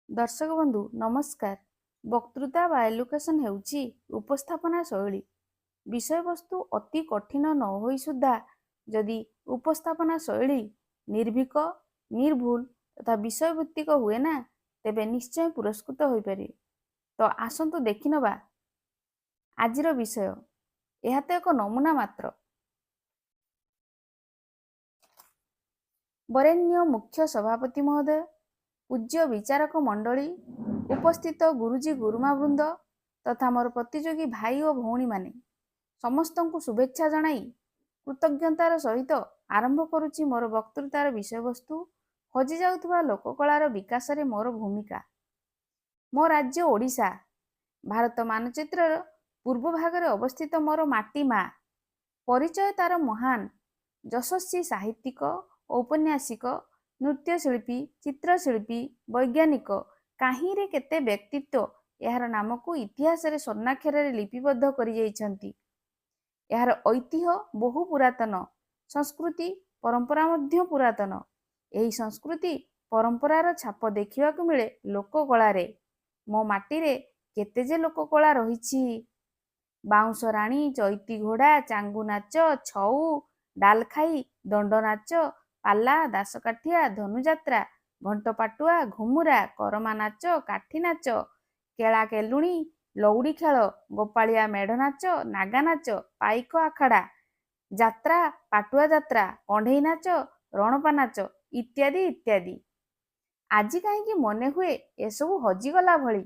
दर्शक बंधु नमस्कार। वक्तृता बा एलुकेशन हेउची उपस्थापना शैली। विषय वस्तु अति कठिन न होई सुद्धा जदि उपस्थापना शैली निर्भीक निर्भुल तथा विषय भित्तिक हुए ना तेबे निश्चय पुरस्कृत होई पारे। तो आसंतु देखिनबा आजिर विषय। यह तो एक नमूना मात्र। वरेण्य मुख्य सभापति महोदय, पूज्य विचारक मंडली, उपस्थित गुरुजी गुरुमा वृंद तथा मोर प्रतियोगी भाई और भौणी माने समस्त को शुभेच्छा जनाई कृतज्ञतार सहित आरंभ करुछि मोर वक्तृतार विषय वस्तु हजि जाउथुबा लोककलार विकास रे मोर भूमिका। मो राज्य ओडिशा भारत मानचित्रर पूर्व भाग रे अवस्थित मोर माटी मा परिचय तार महान यशस्वी साहित्यिक औपन्यासिक नृत्यशिल्पी चित्रशिल्पी वैज्ञानिक काहींरे केते व्यक्तित्व यार नाम को इतिहास रे स्वर्णाक्षर रे लिपिबद्ध करि जाइछंती। यार ऐतिह्य बहु पुरातन, संस्कृति परंपरा मध्य पुरातन। एही संस्कृति परंपरार छाप देखिबाकु मिले लोककला रे। मो माटी रे केते जे लोककला रहिछि। बाउंस राणी, चैती घोड़ा, चांगू नाच, छऊ, डालखाई, दंड नाच, पाला, दासकाठिया, धनुଯାତ୍रा, घंट पाटुआ, घुमुरा, करमा नाच, काठी नाच, केला केलुणी, लौड़ी खेल, गोपालिया मेढ़ नाच, नागा नाच, पाइक आखड़ा, जात्रा, पाटुआ जात्रा, कण्ढेई नाच, रणपा नाच इत्यादि इत्यादि। आजि काहींकि मने हुए एसबु हजिगला भली।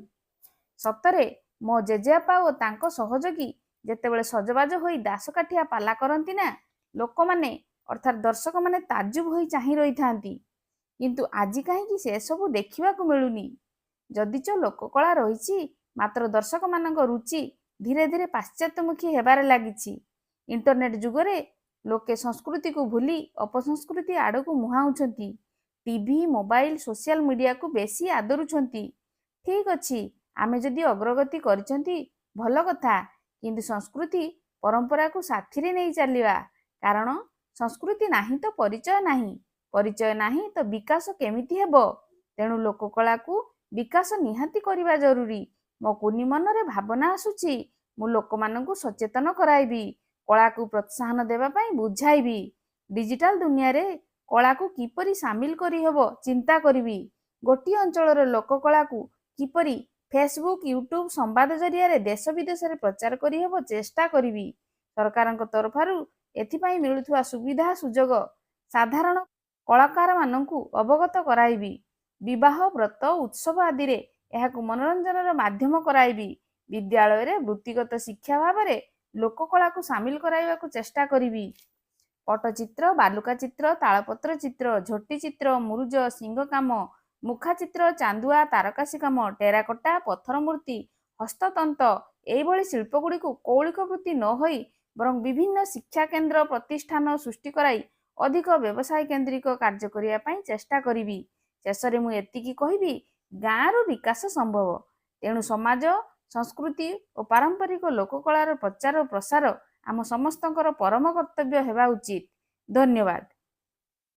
सतरे मो जेजेबापा ओ तांको सहयोगी जेतेबेले सजबाज होई दासकाठिया पाला करंती ना लोक माने अर्थात दर्शक माने ताजुब होई चाहि रही थांती। किंतु आजि काहींकि से सबु देखिबाकु मिलुनी। जदिच लोककला रहिछि मात्र दर्शक मानक रुचि धीरे धीरे पाश्चात्यमुखी हेबारे लागिछि। इंटरनेट जुगरे लोके संस्कृति को भूली अपसंस्कृति आड़कू मुहाउछंती। टीवी मोबाइल सोशल मीडिया को बेसी आदरुछंती। ठीक अछि, आमे जदि अग्रगति करिसंती भल कथा, किंतु संस्कृति परंपरा को साथी रे नहीं चलिबा। कारण संस्कृति नाही तो परिचय नाही, परिचय नाही तो विकास केमिति हेबो। तेणु लोककला को विकास निहाती करिबा जरूरी। मो कुनी मनरे भावना आसुची, मु लोकमानंकु सचेतन कराइबी, कला को प्रोत्साहन देबा पई बुझाइबी। डिजिटल दुनिया रे कला को किपरि शामिल करि हेबो चिंता करिबी। गोटी अंचलर लोककला को किपरि फेसबुक यूट्यूब संवाद जरिया रे देश विदेश रे प्रचार करि हेबो चेष्टा करिबी। सरकारक तरफारु एथिपाई मिलुथुवा सुविधा सुजोग साधारण कलाकार मानंकु अवगत कराइबी। विवाह व्रत उत्सव आदि रे एहाकु मनोरंजनर माध्यम कराइबी। विद्यालय रे वृत्तिगत शिक्षा भाव रे लोककला को शामिल कराइबाकु चेष्टा करिबी। पटचित्र, बालुका चित्र, तालपत्र चित्र, झोटी चित्र, मुरुज, सिंह काम, मुखा चित्र, चांदुआ, तारकासी काम, टेराकोटा, पत्थर मूर्ति, हस्ततंत एइभଳି शिल्पगुड़िकु कौलिक वृत्ति न होई बरं विभिन्न शिक्षा केन्द्र प्रतिष्ठान सृष्टि कराई अधिक व्यवसाय केन्द्रिक कार्य करिया पई चेष्टा करिबी। शेषरे मु एतिकी कहिबी, गाँरु विकास संभव। तेणु समाज संस्कृति और पारंपरिक लोककलार प्रचार और प्रसार आम समस्तंकर परम कर्तव्य हेबा उचित। धन्यवाद।